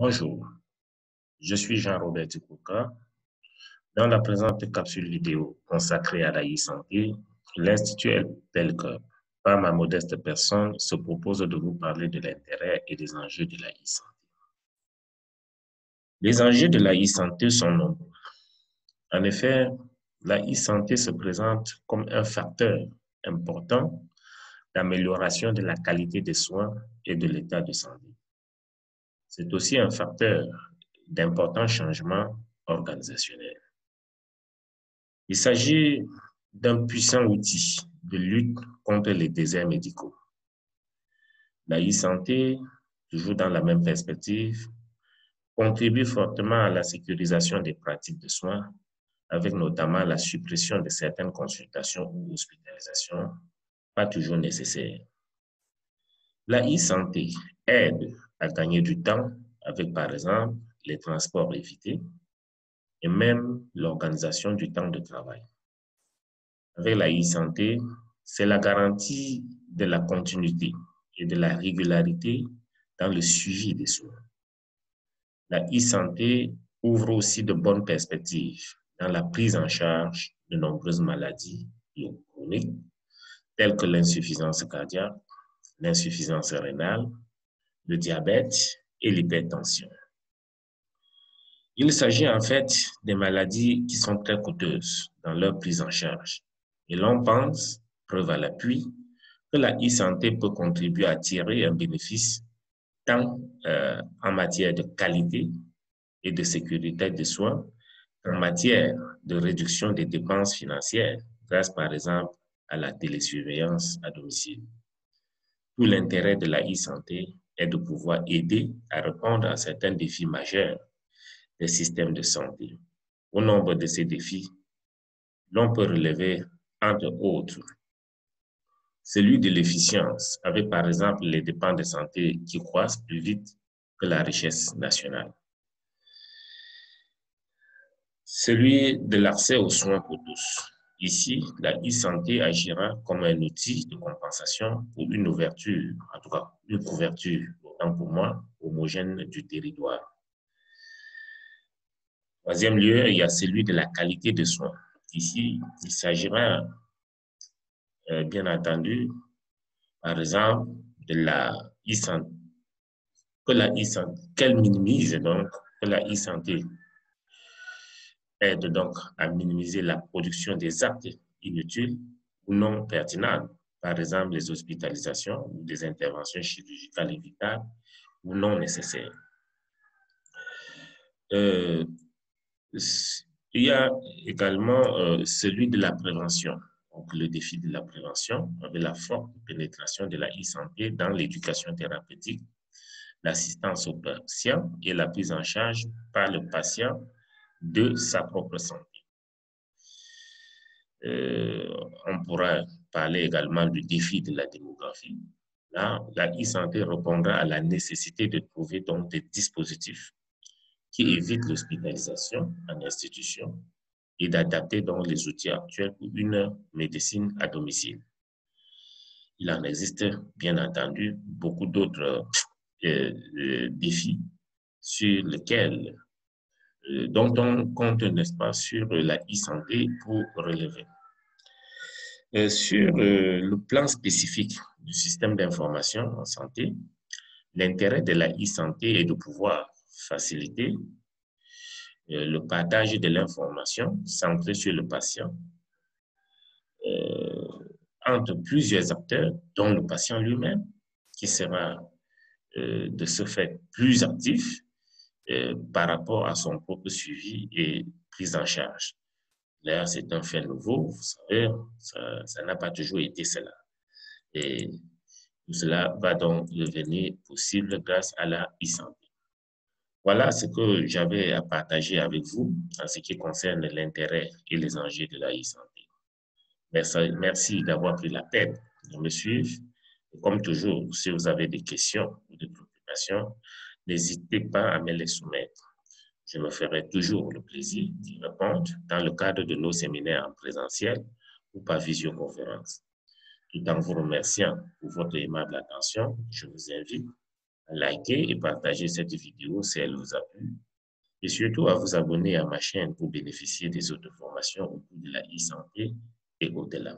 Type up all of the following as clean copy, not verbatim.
Bonjour, je suis Jean-Robert Tikouka. Dans la présente capsule vidéo consacrée à la e-santé, l'Institut Pelker, par ma modeste personne, se propose de vous parler de l'intérêt et des enjeux de la e-santé. Les enjeux de la e-santé sont nombreux. En effet, la e-santé se présente comme un facteur important d'amélioration de la qualité des soins et de l'état de santé. C'est aussi un facteur d'importants changements organisationnels. Il s'agit d'un puissant outil de lutte contre les déserts médicaux. La e-santé, toujours dans la même perspective, contribue fortement à la sécurisation des pratiques de soins, avec notamment la suppression de certaines consultations ou hospitalisations pas toujours nécessaires. La e-santé aide à gagner du temps avec, par exemple, les transports évités et même l'organisation du temps de travail. Avec la e-santé, c'est la garantie de la continuité et de la régularité dans le suivi des soins. La e-santé ouvre aussi de bonnes perspectives dans la prise en charge de nombreuses maladies chroniques telles que l'insuffisance cardiaque, l'insuffisance rénale, le diabète et l'hypertension. Il s'agit en fait des maladies qui sont très coûteuses dans leur prise en charge. Et l'on pense, preuve à l'appui, que la e-santé peut contribuer à tirer un bénéfice tant en matière de qualité et de sécurité des soins qu'en matière de réduction des dépenses financières grâce par exemple à la télésurveillance à domicile. Tout l'intérêt de la e-santé est de pouvoir aider à répondre à certains défis majeurs des systèmes de santé. Au nombre de ces défis, l'on peut relever, entre autres, celui de l'efficience, avec par exemple les dépenses de santé qui croissent plus vite que la richesse nationale. Celui de l'accès aux soins pour tous. Ici, la e-santé agira comme un outil de compensation pour une ouverture, en tout cas une couverture, autant pour moi, homogène du territoire. Troisième lieu, il y a celui de la qualité de soins. Ici, il s'agira, bien entendu, par exemple, de la e-santé, qu'elle minimise donc, que la e-santé aide donc à minimiser la production des actes inutiles ou non pertinents, par exemple les hospitalisations ou des interventions chirurgicales évitables ou non nécessaires. Il y a également celui de la prévention. Donc, le défi de la prévention avec la forte pénétration de la e-santé dans l'éducation thérapeutique, l'assistance aux patients et la prise en charge par le patient de sa propre santé. On pourra parler également du défi de la démographie. Là, la e-santé répondra à la nécessité de trouver donc des dispositifs qui évitent l'hospitalisation en institution et d'adapter donc les outils actuels pour une médecine à domicile. Il en existe, bien entendu, beaucoup d'autres défis sur lesquels, dont on compte, n'est-ce pas, sur la e-santé pour relever. Sur le plan spécifique du système d'information en santé, l'intérêt de la e-santé est de pouvoir faciliter le partage de l'information centré sur le patient entre plusieurs acteurs, dont le patient lui-même, qui sera de ce fait plus actif par rapport à son propre suivi et prise en charge. Là, c'est un fait nouveau, vous savez, ça n'a pas toujours été cela. Et tout cela va donc devenir possible grâce à la e-santé. Voilà ce que j'avais à partager avec vous en ce qui concerne l'intérêt et les enjeux de la e-santé. Merci d'avoir pris la peine de me suivre. Et comme toujours, si vous avez des questions ou des préoccupations, n'hésitez pas à me les soumettre. Je me ferai toujours le plaisir d'y répondre dans le cadre de nos séminaires en présentiel ou par visioconférence. Tout en vous remerciant pour votre aimable attention, je vous invite à liker et partager cette vidéo si elle vous a plu et surtout à vous abonner à ma chaîne pour bénéficier des autres formations au cours de la e-santé et au-delà.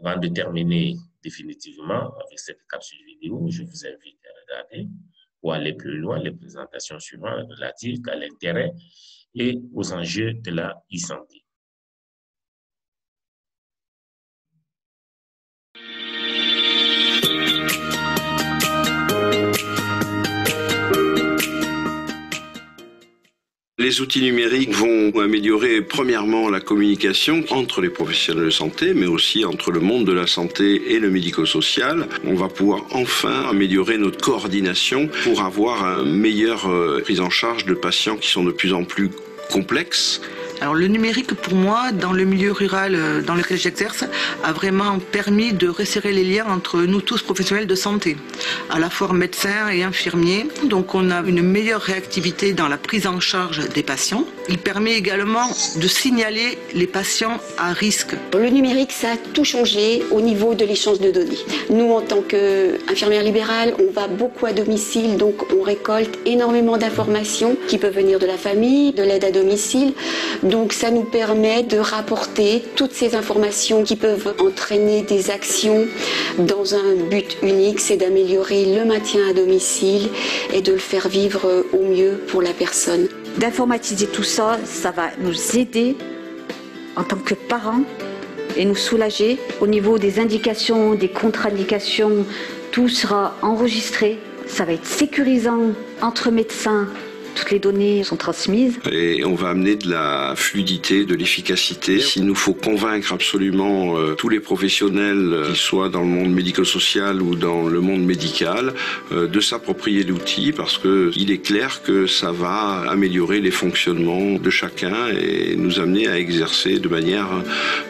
Avant de terminer définitivement avec cette capsule vidéo, je vous invite à regarder pour aller plus loin les présentations suivantes relatives à l'intérêt et aux enjeux de la e-santé. Les outils numériques vont améliorer premièrement la communication entre les professionnels de santé, mais aussi entre le monde de la santé et le médico-social. On va pouvoir enfin améliorer notre coordination pour avoir une meilleure prise en charge de patients qui sont de plus en plus complexes. Alors le numérique pour moi, dans le milieu rural dans lequel j'exerce, a vraiment permis de resserrer les liens entre nous tous professionnels de santé, à la fois médecins et infirmiers. Donc on a une meilleure réactivité dans la prise en charge des patients. Il permet également de signaler les patients à risque. Le numérique, ça a tout changé au niveau de l'échange de données. Nous, en tant qu'infirmières libérales, on va beaucoup à domicile, donc on récolte énormément d'informations qui peuvent venir de la famille, de l'aide à domicile. Donc ça nous permet de rapporter toutes ces informations qui peuvent entraîner des actions dans un but unique, c'est d'améliorer le maintien à domicile et de le faire vivre au mieux pour la personne. D'informatiser tout ça, ça va nous aider en tant que parents et nous soulager au niveau des indications, des contre-indications. Tout sera enregistré, ça va être sécurisant entre médecins. Toutes les données sont transmises. Et on va amener de la fluidité, de l'efficacité. S'il nous faut convaincre absolument tous les professionnels, qu'ils soient dans le monde médico-social ou dans le monde médical, de s'approprier l'outil parce qu'il est clair que ça va améliorer les fonctionnements de chacun et nous amener à exercer de manière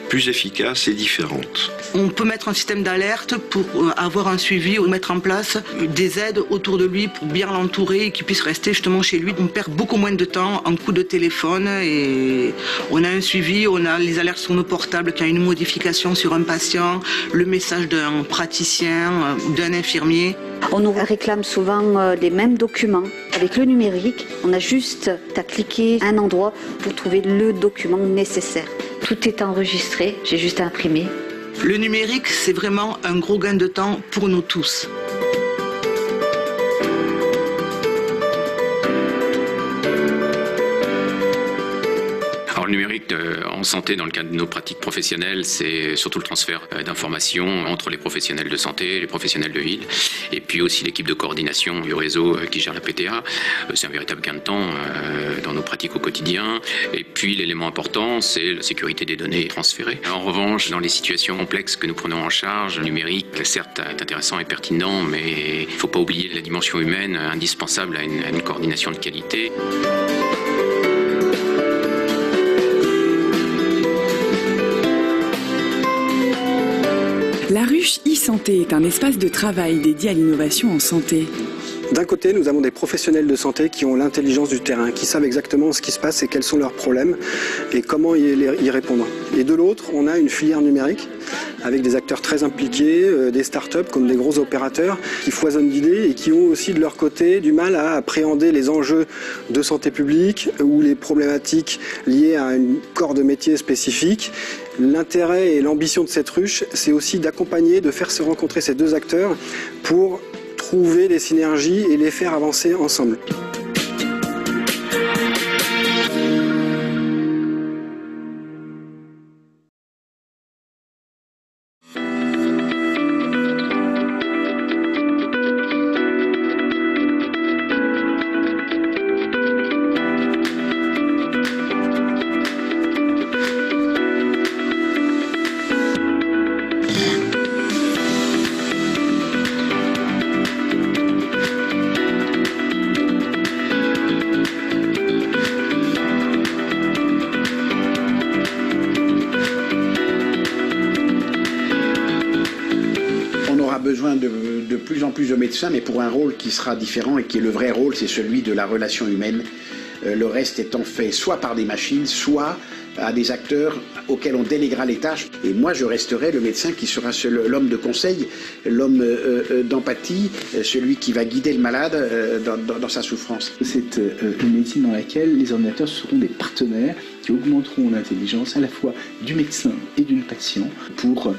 plus efficace et différente. On peut mettre un système d'alerte pour avoir un suivi ou mettre en place des aides autour de lui pour bien l'entourer et qu'il puisse rester justement chez lui. On perd beaucoup moins de temps en coup de téléphone et on a un suivi, on a les alertes sur nos portables quand il y a une modification sur un patient, le message d'un praticien ou d'un infirmier. On nous réclame souvent les mêmes documents. Avec le numérique, on a juste à cliquer un endroit pour trouver le document nécessaire. Tout est enregistré, j'ai juste à imprimer. Le numérique, c'est vraiment un gros gain de temps pour nous tous. Le numérique en santé, dans le cadre de nos pratiques professionnelles, c'est surtout le transfert d'informations entre les professionnels de santé, les professionnels de ville, et puis aussi l'équipe de coordination du réseau qui gère la PTA. C'est un véritable gain de temps dans nos pratiques au quotidien. Et puis l'élément important, c'est la sécurité des données transférées. En revanche, dans les situations complexes que nous prenons en charge, le numérique, certes, est intéressant et pertinent, mais il ne faut pas oublier la dimension humaine indispensable à une coordination de qualité. La ruche e-santé est un espace de travail dédié à l'innovation en santé. D'un côté, nous avons des professionnels de santé qui ont l'intelligence du terrain, qui savent exactement ce qui se passe et quels sont leurs problèmes et comment y répondre. Et de l'autre, on a une filière numérique avec des acteurs très impliqués, des startups comme des gros opérateurs qui foisonnent d'idées et qui ont aussi de leur côté du mal à appréhender les enjeux de santé publique ou les problématiques liées à un corps de métier spécifique. L'intérêt et l'ambition de cette ruche, c'est aussi d'accompagner, de faire se rencontrer ces deux acteurs pour trouver des synergies et les faire avancer ensemble. besoin de plus en plus de médecins, mais pour un rôle qui sera différent et qui est le vrai rôle, c'est celui de la relation humaine. Le reste étant fait soit par des machines, soit à des acteurs auxquels on déléguera les tâches. Et moi, je resterai le médecin qui sera l'homme de conseil, l'homme d'empathie, celui qui va guider le malade dans sa souffrance. C'est une médecine dans laquelle les ordinateurs seront des partenaires qui augmenteront l'intelligence à la fois du médecin et du patient pour,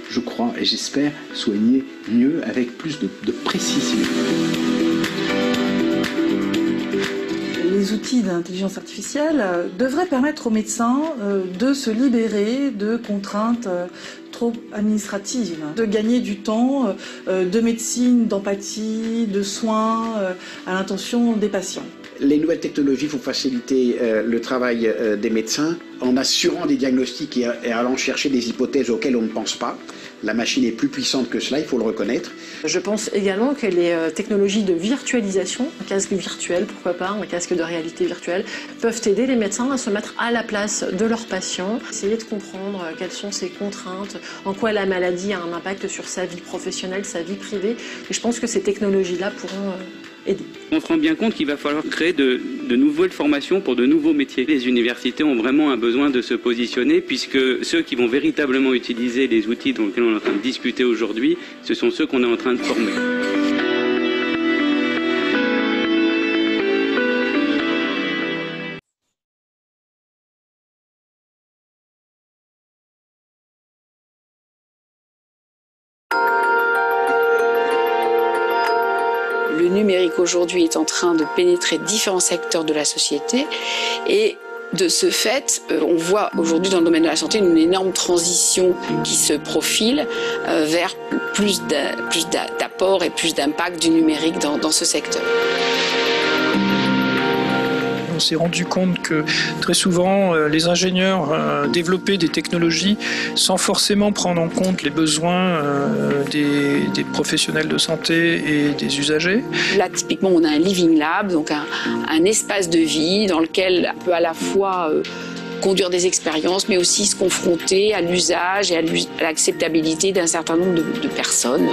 je crois et j'espère, soigner mieux avec plus de précision. Les outils d'intelligence artificielle devraient permettre aux médecins de se libérer de contraintes trop administratives, de gagner du temps de médecine, d'empathie, de soins à l'intention des patients. Les nouvelles technologies vont faciliter le travail des médecins en assurant des diagnostics et allant chercher des hypothèses auxquelles on ne pense pas. La machine est plus puissante que cela, il faut le reconnaître. Je pense également que les technologies de virtualisation, un casque virtuel, pourquoi pas, un casque de réalité virtuelle, peuvent aider les médecins à se mettre à la place de leurs patients, essayer de comprendre quelles sont ses contraintes, en quoi la maladie a un impact sur sa vie professionnelle, sa vie privée. Et je pense que ces technologies-là pourront aider. On se rend bien compte qu'il va falloir créer de nouvelles formations pour de nouveaux métiers. Les universités ont vraiment un besoin de se positionner puisque ceux qui vont véritablement utiliser les outils dont on est en train de discuter aujourd'hui, ce sont ceux qu'on est en train de former. Le numérique aujourd'hui est en train de pénétrer différents secteurs de la société et de ce fait, on voit aujourd'hui dans le domaine de la santé une énorme transition qui se profile vers plus d'apport et plus d'impact du numérique dans ce secteur. On s'est rendu compte que très souvent, les ingénieurs développaient des technologies sans forcément prendre en compte les besoins des professionnels de santé et des usagers. Là, typiquement, on a un living lab, donc un espace de vie dans lequel on peut à la fois conduire des expériences, mais aussi se confronter à l'usage et à l'acceptabilité d'un certain nombre de personnes.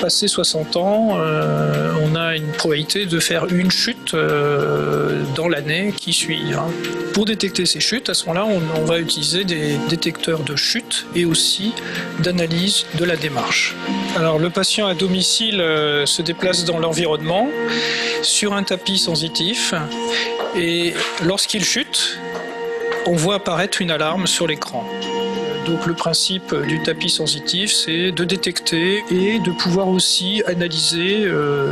Passé 60 ans, on a une probabilité de faire une chute dans l'année qui suit. Pour détecter ces chutes, à ce moment-là, on va utiliser des détecteurs de chute et aussi d'analyse de la démarche. Alors, le patient à domicile se déplace dans l'environnement sur un tapis sensitif et lorsqu'il chute, on voit apparaître une alarme sur l'écran. Donc le principe du tapis sensitif, c'est de détecter et de pouvoir aussi analyser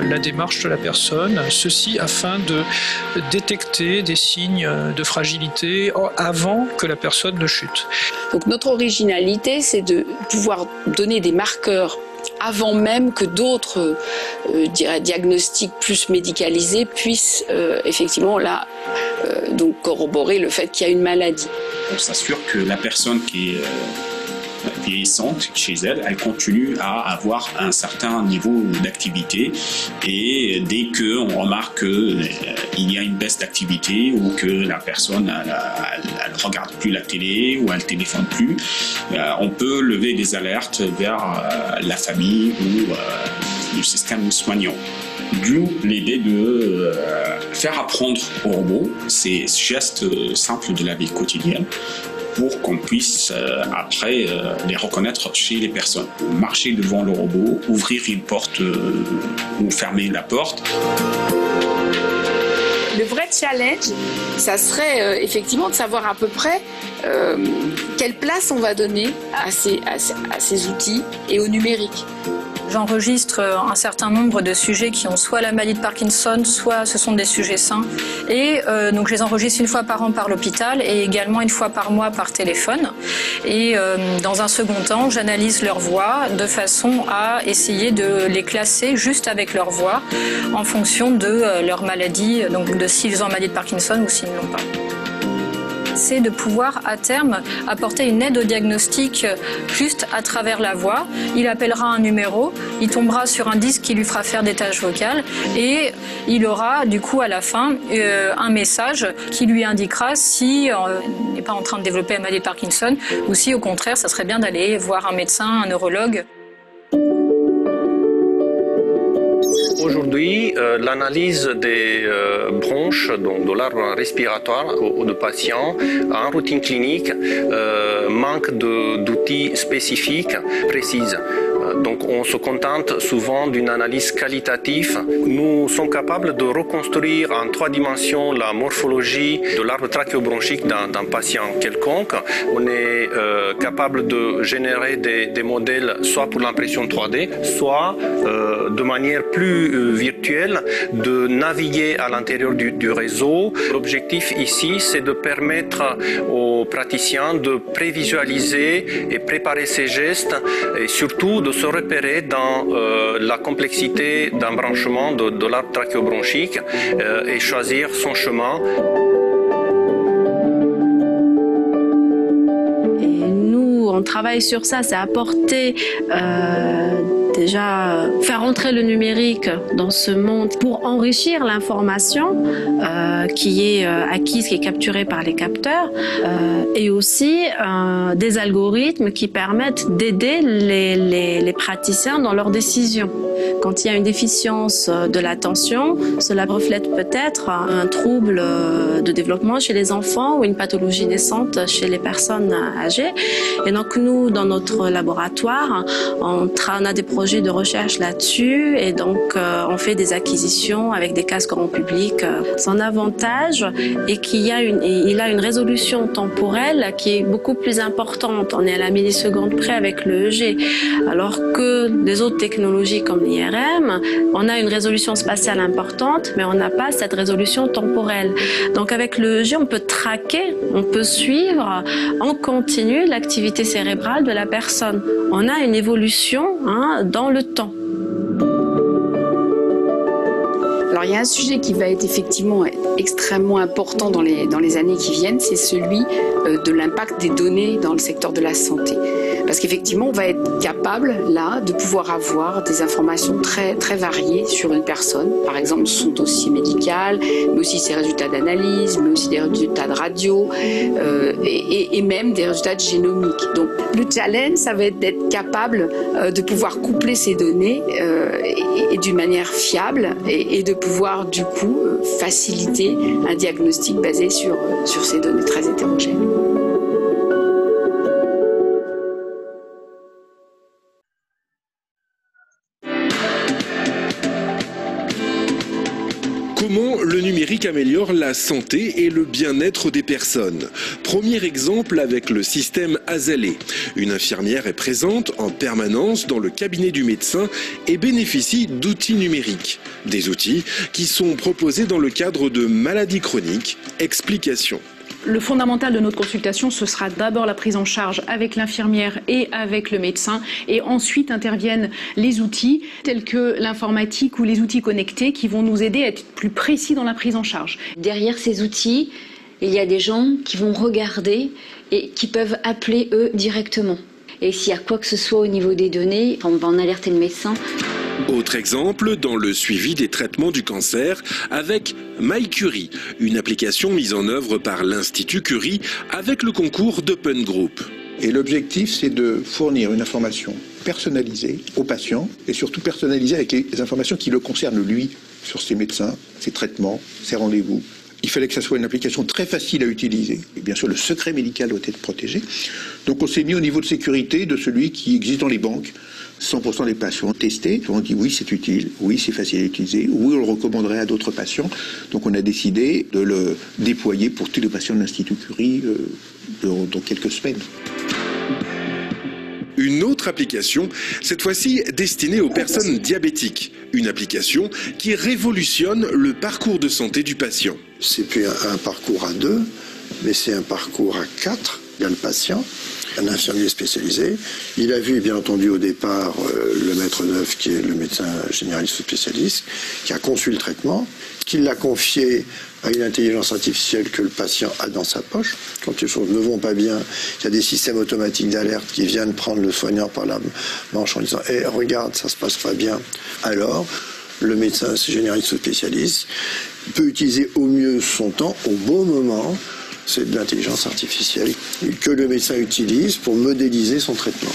la démarche de la personne, ceci afin de détecter des signes de fragilité avant que la personne ne chute. Donc notre originalité, c'est de pouvoir donner des marqueurs avant même que d'autres diagnostics plus médicalisés puissent effectivement là donc corroborer le fait qu'il y a une maladie. On s'assure que la personne qui est vieillissante chez elle, elle continue à avoir un certain niveau d'activité et dès qu'on remarque qu'il y a une baisse d'activité ou que la personne elle regarde plus la télé ou elle téléphone plus, on peut lever des alertes vers la famille ou le système soignant. D'où l'idée de faire apprendre au robot ces gestes simples de la vie quotidienne pour qu'on puisse après les reconnaître chez les personnes. Marcher devant le robot, ouvrir une porte ou fermer la porte. Le vrai challenge, ça serait effectivement de savoir à peu près quelle place on va donner à ces outils et au numérique. J'enregistre un certain nombre de sujets qui ont soit la maladie de Parkinson, soit ce sont des sujets sains. Et donc je les enregistre une fois par an par l'hôpital et également une fois par mois par téléphone. Et dans un second temps, j'analyse leur voix de façon à essayer de les classer juste avec leur voix en fonction de leur maladie, donc de s'ils ont la maladie de Parkinson ou s'ils ne l'ont pas. C'est de pouvoir à terme apporter une aide au diagnostic juste à travers la voix. Il appellera un numéro, il tombera sur un disque qui lui fera faire des tâches vocales et il aura du coup à la fin un message qui lui indiquera si il n'est pas en train de développer la maladie de Parkinson ou si au contraire ça serait bien d'aller voir un médecin, un neurologue. Aujourd'hui, l'analyse des bronches, donc de l'arbre respiratoire de patients en routine clinique manque d'outils spécifiques précis. Donc on se contente souvent d'une analyse qualitative. Nous sommes capables de reconstruire en 3 dimensions la morphologie de l'arbre trachéobronchique d'un patient quelconque. On est capable de générer des modèles soit pour l'impression 3D, soit de manière plus virtuelle de naviguer à l'intérieur du réseau. L'objectif ici, c'est de permettre aux praticiens de prévisualiser et préparer ces gestes et surtout de se repérer dans la complexité d'un branchement de l'arbre trachéobronchique et choisir son chemin. Et nous, on travaille sur ça, c'est apporter déjà faire entrer le numérique dans ce monde pour enrichir l'information qui est acquise, qui est capturée par les capteurs, et aussi des algorithmes qui permettent d'aider les praticiens dans leurs décisions. Quand il y a une déficience de l'attention, cela reflète peut-être un trouble de développement chez les enfants ou une pathologie naissante chez les personnes âgées. Et donc nous, dans notre laboratoire, on a des projets de recherche là-dessus et donc on fait des acquisitions avec des casques grand public. Son avantage est qu'il a une résolution temporelle qui est beaucoup plus importante. On est à la milliseconde près avec le EEG, alors que les autres technologies comme l'IRM, on a une résolution spatiale importante, mais on n'a pas cette résolution temporelle. Donc avec le EEG, on peut traquer, on peut suivre en continu l'activité cérébrale de la personne. On a une évolution dans le temps. Alors il y a un sujet qui va être effectivement extrêmement important dans les années qui viennent, c'est celui de l'impact des données dans le secteur de la santé. Parce qu'effectivement, on va être capable, là, de pouvoir avoir des informations très, très variées sur une personne. Par exemple, son dossier médical, mais aussi ses résultats d'analyse, mais aussi des résultats de radio, et même des résultats génomiques. Donc, le challenge, ça va être d'être capable de pouvoir coupler ces données et d'une manière fiable et de pouvoir, du coup, faciliter un diagnostic basé sur ces données très hétérogènes. Comment le numérique améliore la santé et le bien-être des personnes? Premier exemple avec le système Azalée. Une infirmière est présente en permanence dans le cabinet du médecin et bénéficie d'outils numériques. Des outils qui sont proposés dans le cadre de maladies chroniques. Explication. Le fondamental de notre consultation, ce sera d'abord la prise en charge avec l'infirmière et avec le médecin, et ensuite interviennent les outils tels que l'informatique ou les outils connectés qui vont nous aider à être plus précis dans la prise en charge. Derrière ces outils, il y a des gens qui vont regarder et qui peuvent appeler eux directement. Et s'il y a quoi que ce soit au niveau des données, on va en alerter le médecin. Autre exemple, dans le suivi des traitements du cancer avec MyCurie, une application mise en œuvre par l'Institut Curie avec le concours d'Open Group. Et l'objectif, c'est de fournir une information personnalisée aux patients et surtout personnalisée avec les informations qui le concernent lui, sur ses médecins, ses traitements, ses rendez-vous. Il fallait que ça soit une application très facile à utiliser. Et bien sûr, le secret médical doit être protégé. Donc on s'est mis au niveau de sécurité de celui qui existe dans les banques. 100% des patients testés ont dit oui, c'est utile, oui, c'est facile à utiliser, oui, on le recommanderait à d'autres patients. Donc on a décidé de le déployer pour tous les patients de l'Institut Curie dans quelques semaines. Une autre application, cette fois-ci destinée aux personnes diabétiques. Une application qui révolutionne le parcours de santé du patient. C'est plus un parcours à 2, mais c'est un parcours à 4. Il y a le patient, un infirmier spécialisé. Il a vu, bien entendu, au départ, le maître d'œuvre, qui est le médecin généraliste spécialiste, qui a conçu le traitement, qui l'a confié à une intelligence artificielle que le patient a dans sa poche. Quand les choses ne vont pas bien, il y a des systèmes automatiques d'alerte qui viennent prendre le soignant par la manche en disant « Eh, regarde, ça se passe pas bien ». Alors, le médecin généraliste spécialiste peut utiliser au mieux son temps, au bon moment. C'est de l'intelligence artificielle que le médecin utilise pour modéliser son traitement.